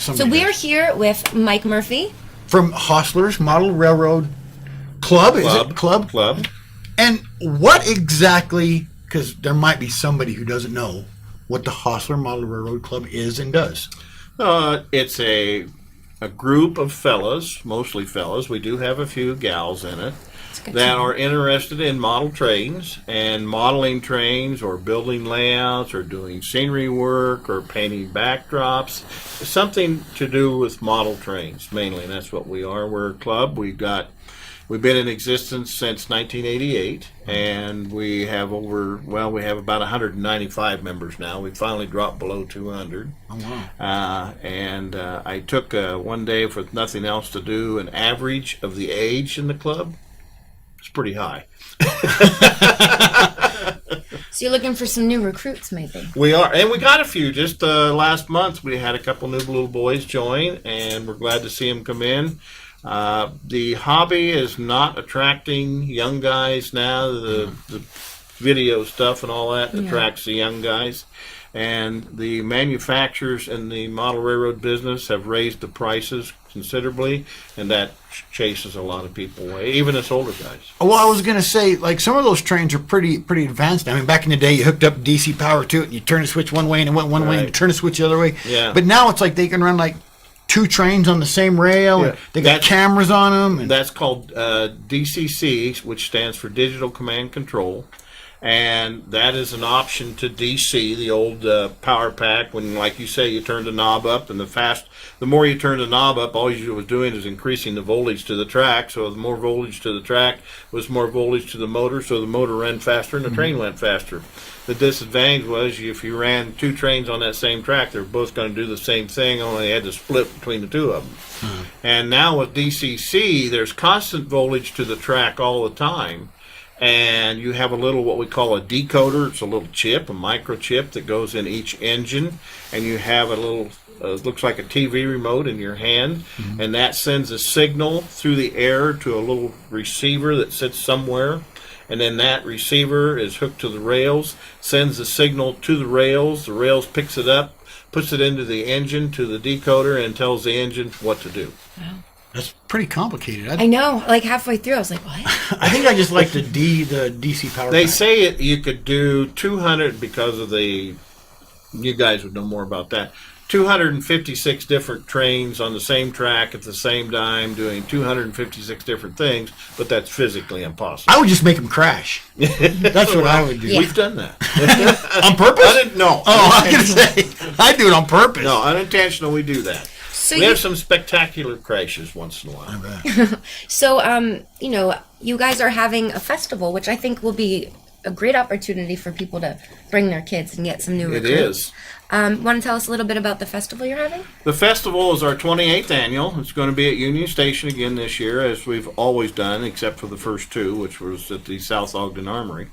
So we are here with Mike Murphy from Hostlers Model Railroad Club. Is it Club? Club. And what exactly, because there might be somebody who doesn't know what the Hostler Model Railroad Club is and does. It's a group of fellas, mostly fellas. We do have a few gals in it that are interested in model trains and modeling trains or building layouts or doing scenery work or painting backdrops. Something to do with model trains, mainly. And that's what we are. We're a club. We've been in existence since 1988, and we have about 195 members now. We finally dropped below 200. Oh, wow. I took one day with nothing else to do, an average of the age in the club. It's pretty high. So you're looking for some new recruits, maybe? We are, and we got a few. Just last month, we had a couple new little boys join, and we're glad to see them come in. The hobby is not attracting young guys now. The video stuff and all that attracts the young guys. And the manufacturers in the model railroad business have raised the prices considerably, and that chases a lot of people away, even us older guys. Well, I was going to say, like, some of those trains are pretty advanced. I mean, back in the day, you hooked up DC power to it, and you turn the switch one way, and it went one way, and you turn the switch the other way. Yeah. But now it's like they can run, like, two trains on the same rail, and they got cameras on them. And that's called DCC, which stands for Digital Command Control. And that is an option to DC, the old power pack. When, like you say, you turn the knob up, and the more you turn the knob up, all you was doing is increasing the voltage to the track. So the more voltage to the track was more voltage to the motor, so the motor ran faster and the train went faster. The disadvantage was if you ran two trains on that same track, they're both going to do the same thing, only they had to split between the two of them. And now with DCC, there's constant voltage to the track all the time. And you have a little, what we call a decoder. It's a little chip, a microchip that goes in each engine. And you have a little, looks like a TV remote in your hand. And that sends a signal through the air to a little receiver that sits somewhere. And then that receiver is hooked to the rails, sends the signal to the rails picks it up, puts it into the engine, to the decoder, and tells the engine what to do. Wow. That's pretty complicated. I know. Like halfway through, I was like, what? I think I just like the DC power They pack. say you could do 200 because of you guys would know more about that. 256 different trains on the same track at the same time, doing 256 different things, but that's physically impossible. I would just make them crash. That's what I would do. Yeah. We've done that. On purpose? I didn't know. Oh, I was going to say, I do it on purpose. No, unintentional, we do that. So we have some spectacular crashes once in a while. I bet. So, you guys are having a festival, which I think will be a great opportunity for people to bring their kids and get some new recruits. It is. Want to tell us a little bit about the festival you're having? The festival is our 28th annual. It's going to be at Union Station again this year, as we've always done, except for the first two, which was at the South Ogden Armory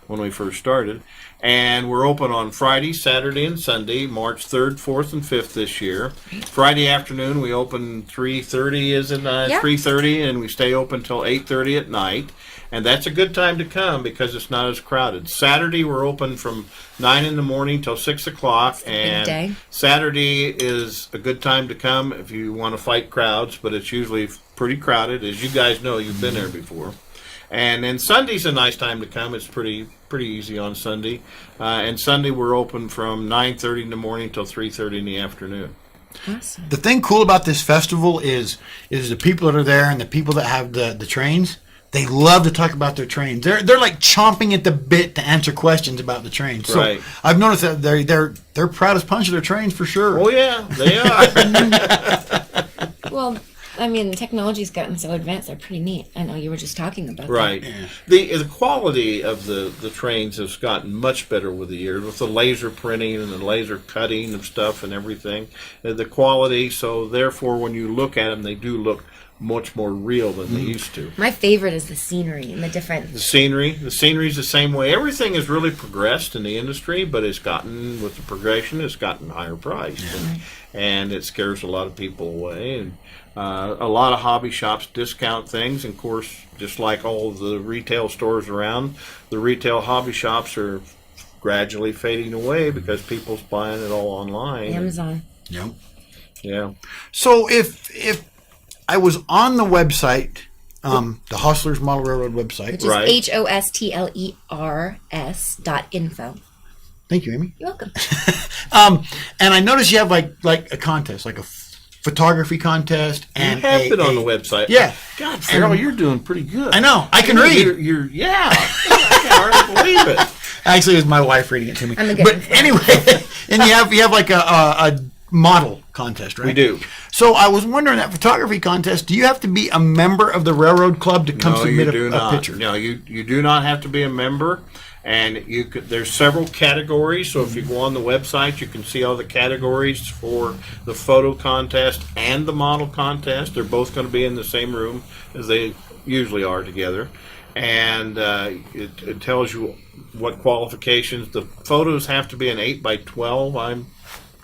when we first started. And we're open on Friday, Saturday, and Sunday, March 3rd, 4th, and 5th this year. Friday afternoon, we open 3:30, 3:30, and we stay open until 8:30 at night. And that's a good time to come because it's not as crowded. Saturday, we're open from 9 in the morning till 6 o'clock. And big day. Saturday is a good time to come if you want to fight crowds, but it's usually pretty crowded. As you guys know, you've been there before. And then Sunday's a nice time to come. It's pretty easy on Sunday. And Sunday we're open from 9:30 in the morning till 3:30 in the afternoon. Awesome. The thing cool about this festival is the people that are there and the people that have the trains. They love to talk about their trains. They're like chomping at the bit to answer questions about the trains. So Right. I've noticed that they're proud as punch of their trains for sure. Oh yeah, they are. Well, I mean, the technology's gotten so advanced, they're pretty neat. I know you were just talking about Right. Yeah. The quality of the trains has gotten much better with the years, with the laser printing and the laser cutting of stuff and everything. The quality, so therefore when you look at them, they do look much more real than they used to. that. My favorite is the scenery and the different... The scenery's the same way. Everything has really progressed in the industry, but with the progression, it's gotten higher priced. And it scares a lot of people away. And a lot of hobby shops discount things. And of course, just like all the retail stores around, the retail hobby shops are gradually fading away because people's buying it all online. Amazon. Yep. Yeah. So if I was on the website, the Hostlers Model Railroad website, Which is Right. HOSTLERS.info. thank you, Amy. You're welcome. And I noticed you have like a contest, like a photography contest, You and have been on the website. Yeah. God, Farrell, you're doing pretty good. I know. I can read. You're yeah. I can't hardly believe it. Actually, it was my wife reading it to me. I'm a good But influence. anyway, and you have like a model contest, right? We do. So I was wondering, that photography contest, do you have to be a member of the railroad club to come No, submit you do a not. picture? No, you do not have to be a member, and you could. There's several categories. So if you go on the website, you can see all the categories for the photo contest and the model contest. They're both going to be in the same room as they usually are together, and it tells you what qualifications. The photos have to be an 8x12.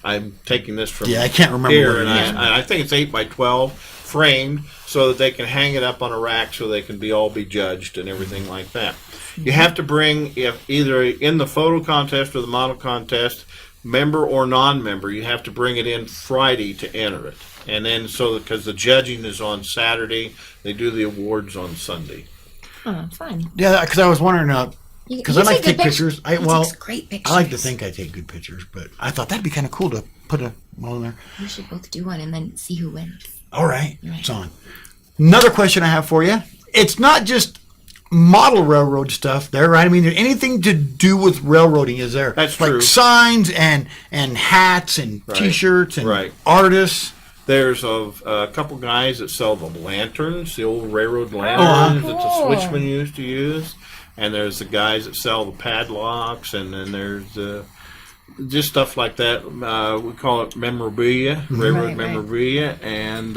I'm taking this from Yeah, I can't remember here, what it and is. I think it's 8x12 framed so that they can hang it up on a rack so they can all be judged and everything like that. You have to bring, if either in the photo contest or the model contest, member or non-member, you have to bring it in Friday to enter it. And then because the judging is on Saturday, they do the awards on Sunday. Oh, fun. Yeah, because I was wondering, because I like to take good pictures. He takes great pictures. I like to think I take good pictures, but I thought that'd be kind of cool to put a model in there. We should both do one and then see who wins. All right, Right. it's on. Another question I have for you. It's not just model railroad stuff there, right? I mean, anything to do with railroading is there. That's like true. signs and hats and Right. T-shirts and Right. artists. There's a couple guys that sell the lanterns, the old railroad lanterns that the Cool. switchmen used to use. And there's the guys that sell the padlocks, and then there's just stuff like that. We call it memorabilia, railroad Right, right. memorabilia. And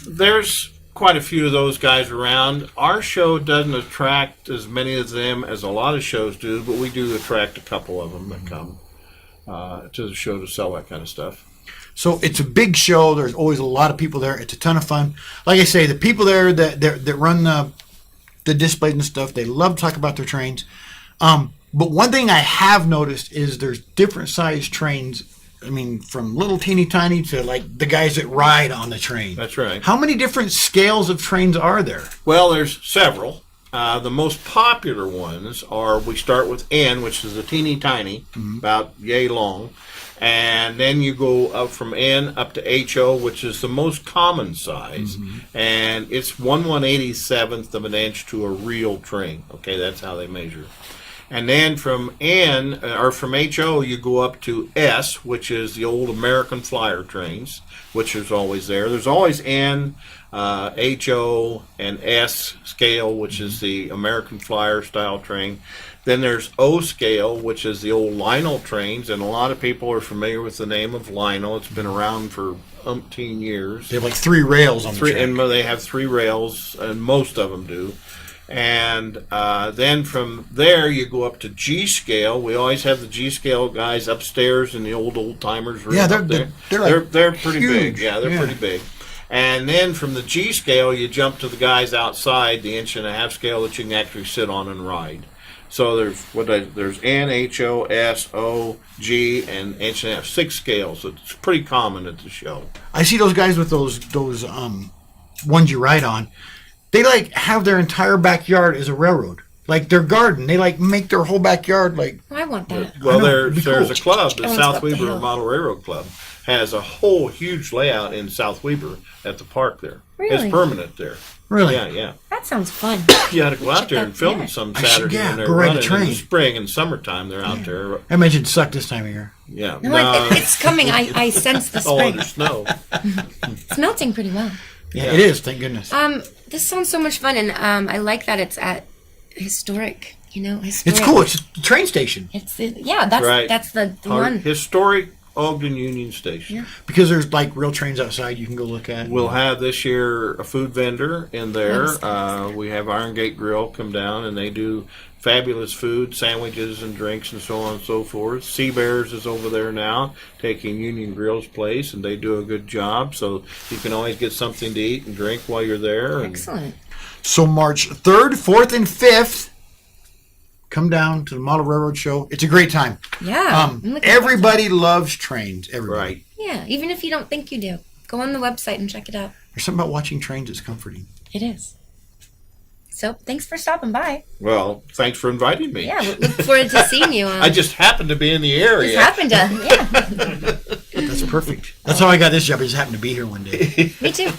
there's quite a few of those guys around. Our show doesn't attract as many of them as a lot of shows do, but we do attract a couple of them that come to the show to sell that kind of stuff. So it's a big show. There's always a lot of people there. It's a ton of fun. Like I say, the people there that run the displays and stuff, they love to talk about their trains. But one thing I have noticed is there's different size trains. I mean, from little teeny tiny to like the guys that ride on the train. That's right. How many different scales of trains are there? Well, there's several. The most popular ones are, we start with N, which is a teeny tiny, about yay long. And then you go up from N up to HO, which is the most common size. And it's 1/187th of an inch to a real train. Okay, that's how they measure. And then from N, or from HO, you go up to S, which is the old American Flyer trains, which is always there. There's always N, HO, and S scale, which is the American Flyer style train. Then there's O scale, which is the old Lionel trains, and a lot of people are familiar with the name of Lionel. It's been around for umpteen years. They have like 3 rails on the track. And they have 3 rails, and most of them do. And then from there, you go up to G scale. We always have the G scale guys upstairs in the old timers room. Yeah, up there. They're pretty huge. big. Yeah, they're pretty big. And then from the G scale, you jump to the guys outside, the 1.5-inch scale that you can actually sit on and ride. So there's N, H, O, S, O, G, and 1.5-inch, 6 scales. So it's pretty common at the show. I see those guys with those ones you ride on. They like have their entire backyard as a railroad, like their garden. They like make their whole backyard like. I want that. Well, I know, it'd be there's cool. a club, the I want to South go up the Weber hill. Model Railroad Club, has a whole huge layout in South Weber at the park there. Really? It's permanent there. Really? Yeah. That sounds fun. You had to go out Check there that and film there. it some I should, Saturday yeah, when they're go ride a running in the train. spring and summertime. They're out there. I imagine it sucked this time of year. Yeah. No, it's coming. I sense the all spring. under snow. It's melting pretty well. Yeah, it is. Thank goodness. This sounds so much fun, and I like that it's at historic. Historic. It's cool. It's a train station That's Right. that's the Our one. historic Ogden Union Station. Yeah. because there's like real trains outside you can go look at. We'll have this year a food vendor in there. Nice. We have Iron Gate Grill come down, and they do fabulous food, sandwiches and drinks and so on and so forth. Sea Bears is over there now, taking Union Grill's place, and they do a good job. So you can always get something to eat and drink while you're there. And Excellent. So March 3rd, 4th, and 5th, come down to the Model Railroad Show. It's a great time. Yeah. I'm looking Everybody loves trains. Everybody. Right. Yeah, even if you don't think you do, go on the website and check it out. There's something about watching trains that's comforting. It is. So thanks for stopping by. Well, thanks for inviting me. Yeah, we look forward to seeing you. I just happened to be in the area. Just happened to, yeah. That's perfect. That's how I got this job. I just happened to be here one day. Me too.